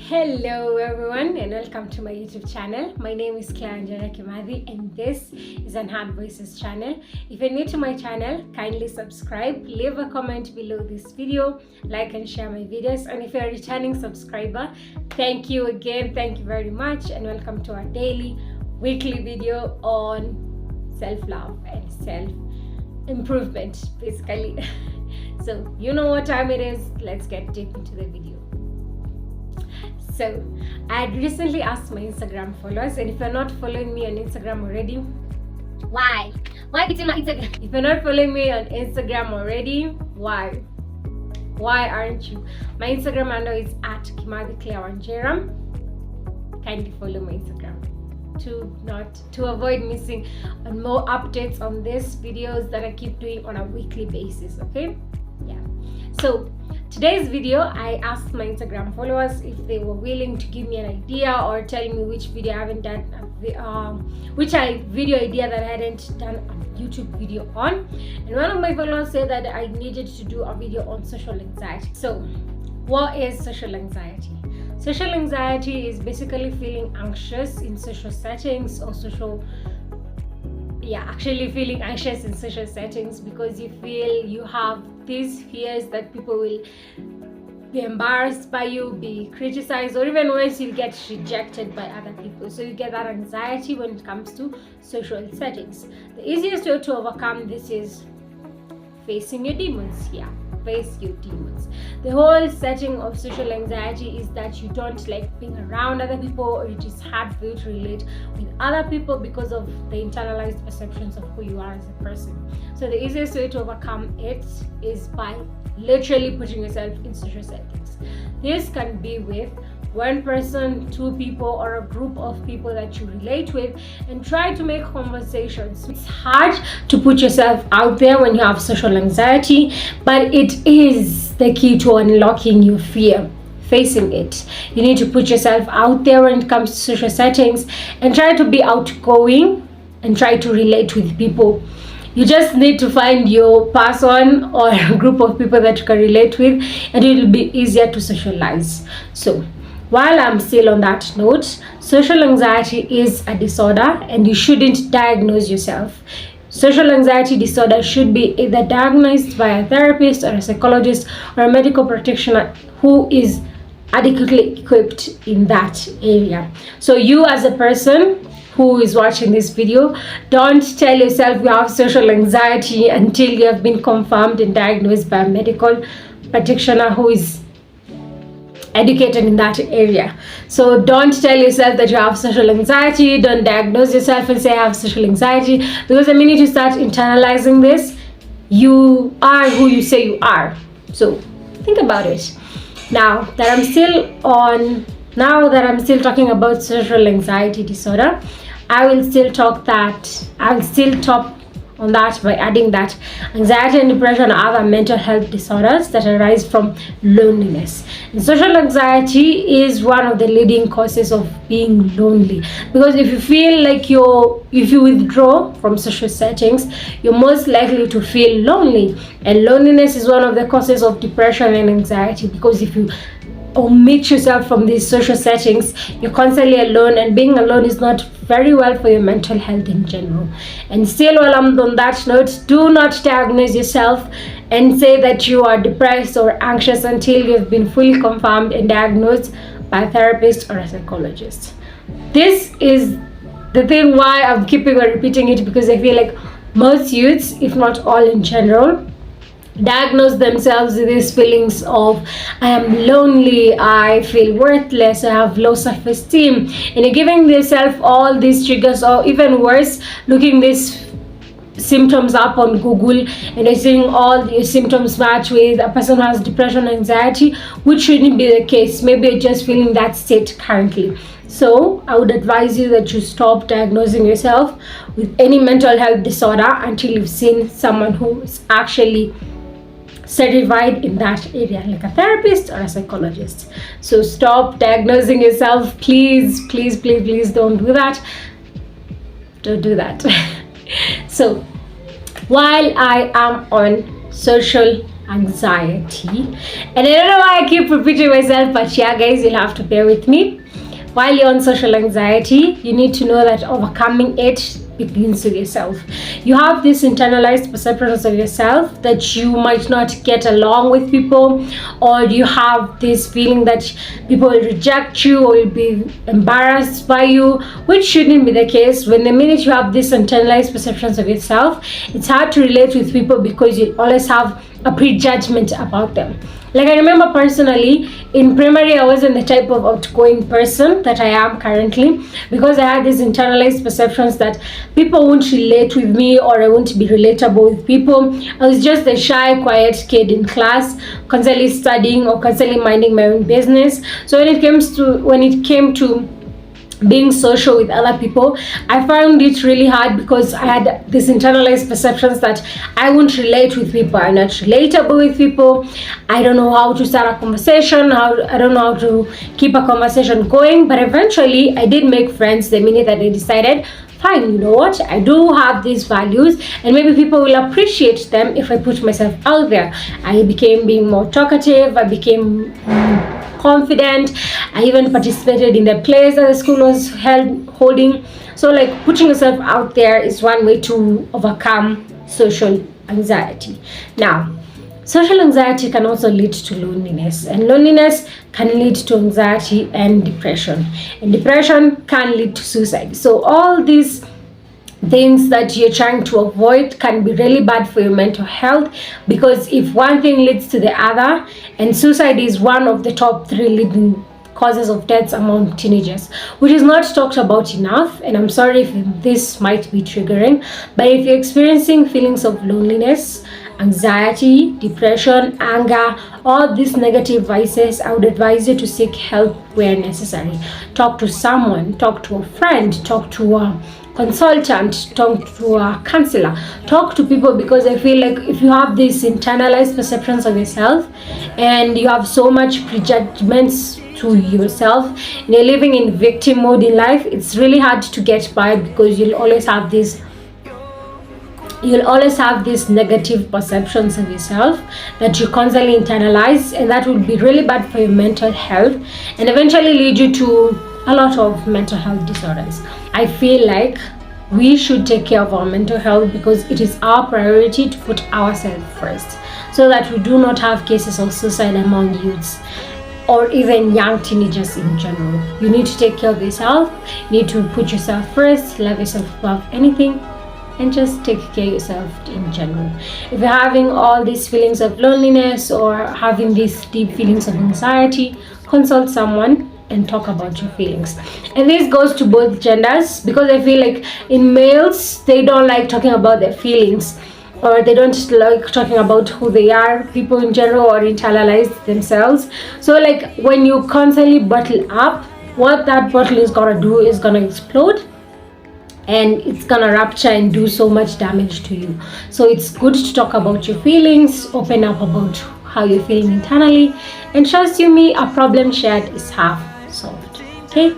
Hello everyone and welcome to my YouTube channel. My name is Claire Kimathi and this is an Hard Voices channel. If you're new to my channel, kindly subscribe, leave a comment below this video, like and share my videos, and if you're a returning subscriber, thank you again, thank you very much, and welcome to our weekly video on self-love and self-improvement basically. So you know what time it is, let's get deep into the video. So I had recently asked my Instagram followers, and if you're not following me on Instagram already, why it's in my Instagram? If you're not following me on Instagram already, why aren't you? My Instagram handle is at Kimathi Claire Wanjera. Kindly follow my Instagram to avoid missing on more updates on these videos that I keep doing on a weekly basis. Okay, yeah. So today's video, I asked my Instagram followers if they were willing to give me an idea or tell me which video I haven't done, video idea that I hadn't done a YouTube video on. And one of my followers said that I needed to do a video on social anxiety. So what is social anxiety? Social anxiety is basically feeling anxious in social settings or feeling anxious in social settings because you feel you have these fears that people will be embarrassed by you, be criticized, or even worse, you'll get rejected by other people. So you get that anxiety when it comes to social settings. The easiest way to overcome this is facing your demons. Face your demons. The whole setting of social anxiety is that you don't like being around other people, or it is hard for you to relate with other people because of the internalized perceptions of who you are as a person. So the easiest way to overcome it is by literally putting yourself in social settings. This can be with one person, two people, or a group of people that you relate with, and try to make conversations. It's hard to put yourself out there when you have social anxiety, but it is the key to unlocking your fear. Facing it, you need to put yourself out there when it comes to social settings and try to be outgoing and try to relate with people. You just need to find your person or a group of people that you can relate with, and it will be easier to socialize. So while I'm still on that note, social anxiety is a disorder and you shouldn't diagnose yourself. Social anxiety disorder should be either diagnosed by a therapist or a psychologist or a medical practitioner who is adequately equipped in that area. So you as a person who is watching this video, don't tell yourself you have social anxiety until you have been confirmed and diagnosed by a medical practitioner who is educated in that area. So don't tell yourself that you have social anxiety. Don't diagnose yourself and say I have social anxiety, because the minute you start internalizing this, you are who you say you are. So think about it. Now that I'm still talking about social anxiety disorder, I will still talk on that by adding that anxiety and depression are other mental health disorders that arise from loneliness. And social anxiety is one of the leading causes of being lonely, because if you feel like if you withdraw from social settings, you're most likely to feel lonely, and loneliness is one of the causes of depression and anxiety, because if you omit yourself from these social settings, you're constantly alone, and being alone is not very well for your mental health in general. And still, while I'm on that note, do not diagnose yourself and say that you are depressed or anxious until you've been fully confirmed and diagnosed by a therapist or a psychologist. This is the thing why I'm keeping on repeating it, because I feel like most youths, if not all in general, diagnose themselves with these feelings of I am lonely, I feel worthless, I have low self-esteem, and you're giving yourself all these triggers, or even worse, looking these symptoms up on Google and you're seeing all your symptoms match with a person who has depression and anxiety, which shouldn't be the case. Maybe you're just feeling that state currently. So I would advise you that you stop diagnosing yourself with any mental health disorder until you've seen someone who is actually certified in that area, like a therapist or a psychologist. So stop diagnosing yourself, please don't do that. So while I am on social anxiety. And I don't know why I keep repeating myself, but yeah, guys, you'll have to bear with me. While you're on social anxiety, you need to know that overcoming it begins with yourself. You have these internalized perceptions of yourself that you might not get along with people, or you have this feeling that people will reject you or will be embarrassed by you, which shouldn't be the case. When the minute you have these internalized perceptions of yourself, it's hard to relate with people because you always have a prejudgment about them. Like, I remember personally in primary, I wasn't the type of outgoing person that I am currently, because I had these internalized perceptions that people won't relate with me, or I won't be relatable with people. I was just a shy, quiet kid in class, constantly studying or constantly minding my own business. So when it came to being social with other people, I found it really hard because I had this internalized perceptions that I won't relate with people. I'm not relatable with people. I don't know how to start a conversation. I don't know how to keep a conversation going. But eventually, I did make friends the minute that I decided, fine, you know what, I do have these values and maybe people will appreciate them if I put myself out there. I became being more talkative. I became confident. I even participated in the plays that the school was holding. So like, putting yourself out there is one way to overcome social anxiety. Now, social anxiety can also lead to loneliness, and loneliness can lead to anxiety and depression can lead to suicide. So all these things that you're trying to avoid can be really bad for your mental health, because if one thing leads to the other, and suicide is one of the top 3 leading causes of deaths among teenagers, which is not talked about enough. And I'm sorry if this might be triggering, but if you're experiencing feelings of loneliness, anxiety, depression, anger, all these negative vices, I would advise you to seek help where necessary. Talk to someone, talk to a friend, talk to a consultant, talk to a counselor, talk to people, because I feel like if you have these internalized perceptions of yourself and you have so much prejudgments to yourself and you're living in victim mode in life, it's really hard to get by, because you'll always have these negative perceptions of yourself that you constantly internalize, and that would be really bad for your mental health and eventually lead you to a lot of mental health disorders. I feel like we should take care of our mental health because it is our priority to put ourselves first, so that we do not have cases of suicide among youths or even young teenagers in general. You need to take care of yourself, you need to put yourself first, love yourself above anything, and just take care of yourself in general. If you're having all these feelings of loneliness or having these deep feelings of anxiety, consult someone and talk about your feelings. And this goes to both genders, because I feel like in males, they don't like talking about their feelings, or they don't like talking about who they are, people in general, or internalize themselves. So like, when you constantly bottle up, what that bottle is gonna do is gonna explode, and it's gonna rupture and do so much damage to you. So it's good to talk about your feelings, open up about how you're feeling internally, and trust you me, a problem shared is half solved. Okay,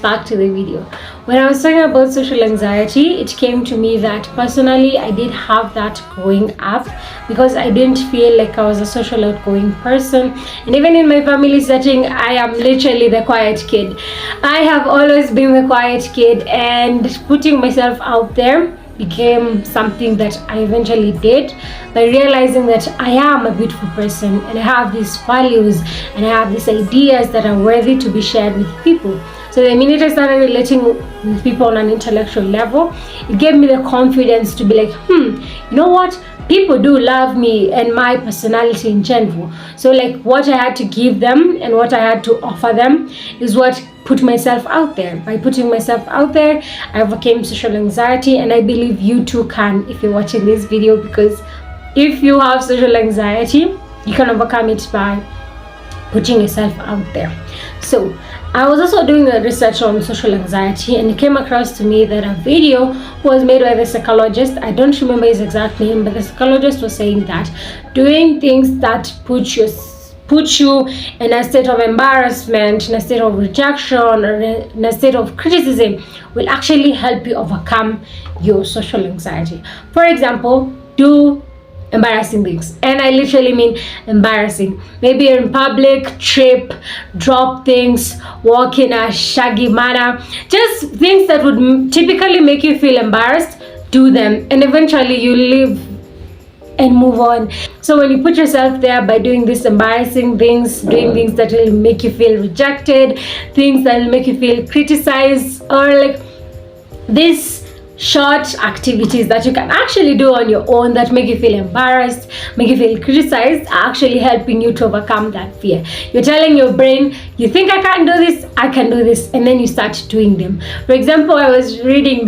back to the video. When I was talking about social anxiety, it came to me that personally I did have that growing up, because I didn't feel like I was a social outgoing person. And even in my family setting, I am literally the quiet kid. I have always been the quiet kid, and putting myself out there became something that I eventually did by realizing that I am a beautiful person and I have these values and I have these ideas that are worthy to be shared with people. So the minute I started relating with people on an intellectual level, it gave me the confidence to be like, you know what? People do love me and my personality in general. So like, what I had to give them and what I had to offer them is what put myself out there. By putting myself out there, I overcame social anxiety, and I believe you too can if you're watching this video, because if you have social anxiety, you can overcome it by putting yourself out there. So I was also doing a research on social anxiety, and it came across to me that a video was made by the psychologist. I don't remember his exact name, but the psychologist was saying that doing things that put you in a state of embarrassment, in a state of rejection, or in a state of criticism will actually help you overcome your social anxiety. For example, do embarrassing things, and I literally mean embarrassing. Maybe you're in public, trip, drop things, walk in a shaggy manner, just things that would typically make you feel embarrassed. Do them, and eventually you live and move on. So when you put yourself there by doing these embarrassing things, doing things that will make you feel rejected, things that will make you feel criticized, or like these short activities that you can actually do on your own that make you feel embarrassed, make you feel criticized, are actually helping you to overcome that fear. You're telling your brain, you think I can't do this, I can do this, and then you start doing them. For example, I was watching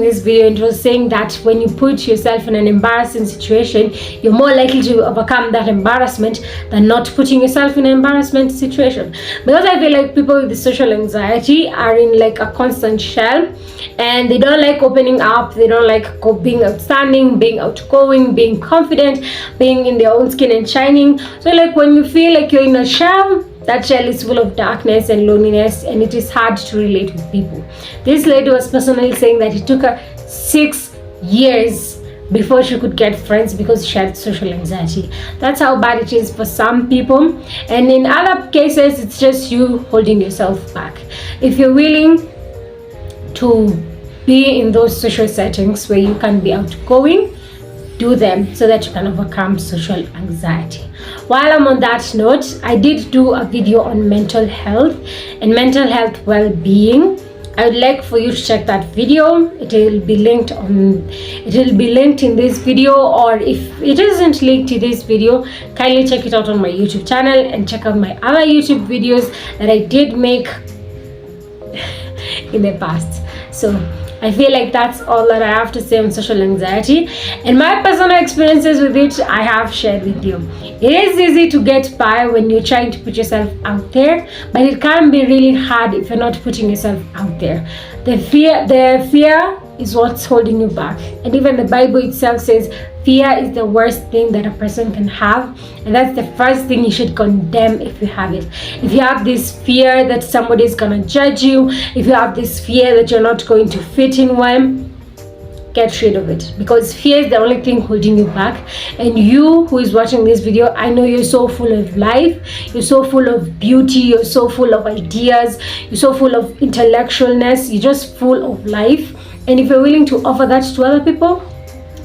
this video, and it was saying that when you put yourself in an embarrassing situation, you're more likely to overcome that embarrassment than not putting yourself in an embarrassment situation. Because I feel like people with the social anxiety are in like a constant shell, and they don't like opening up, they don't like being outstanding, being outgoing, being confident, being in their own skin and shining. So like when you feel like you're in a shell, that shell is full of darkness and loneliness, and it is hard to relate with people. This lady was personally saying that it took her 6 years before she could get friends because she had social anxiety. That's how bad it is for some people, and in other cases it's just you holding yourself back. If you're willing to be in those social settings where you can be outgoing, do them so that you can overcome social anxiety. While I'm on that note, I did do a video on mental health and mental health well-being. I would like for you to check that video. It will be linked in this video, or if it isn't linked to this video, kindly check it out on my YouTube channel and check out my other YouTube videos that I did make in the past. So I feel like that's all that I have to say on social anxiety, and my personal experiences with it I have shared with you. It is easy to get by when you're trying to put yourself out there, but it can be really hard if you're not putting yourself out there. The fear is what's holding you back, and even the Bible itself says fear is the worst thing that a person can have, and that's the first thing you should condemn if you have it. If you have this fear that somebody is gonna judge you, if you have this fear that you're not going to fit in well, get rid of it, because fear is the only thing holding you back. And you who is watching this video, I know you're so full of life, you're so full of beauty, you're so full of ideas, you're so full of intellectualness, you're just full of life. And if you're willing to offer that to other people,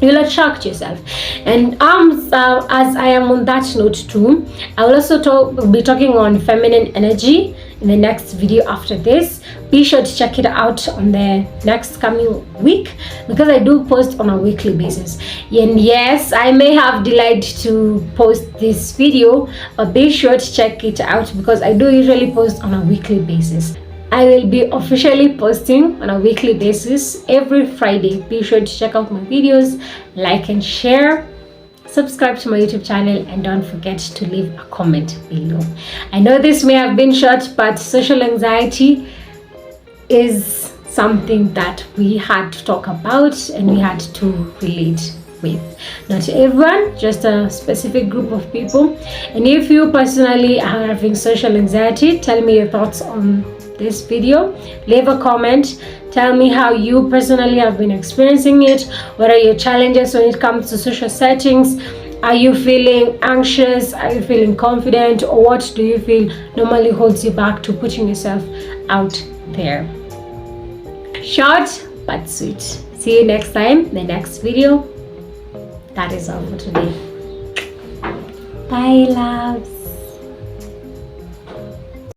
you'll attract yourself. And as I am on that note too, I will also be talking on feminine energy in the next video after this. Be sure to check it out on the next coming week, because I do post on a weekly basis. And yes, I may have delayed to post this video, but be sure to check it out because I do usually post on a weekly basis. I will be officially posting on a weekly basis every Friday. Be sure to check out my videos, like and share, subscribe to my YouTube channel, and don't forget to leave a comment below. I know this may have been short, but social anxiety is something that we had to talk about and we had to relate with. Not everyone, just a specific group of people. And if you personally are having social anxiety, tell me your thoughts on this video. Leave a comment, tell me how you personally have been experiencing it. What are your challenges when it comes to social settings? Are you feeling anxious? Are you feeling confident? Or what do you feel normally holds you back to putting yourself out there? Short but sweet. See you next time, the next video. That is all for today. Bye, loves.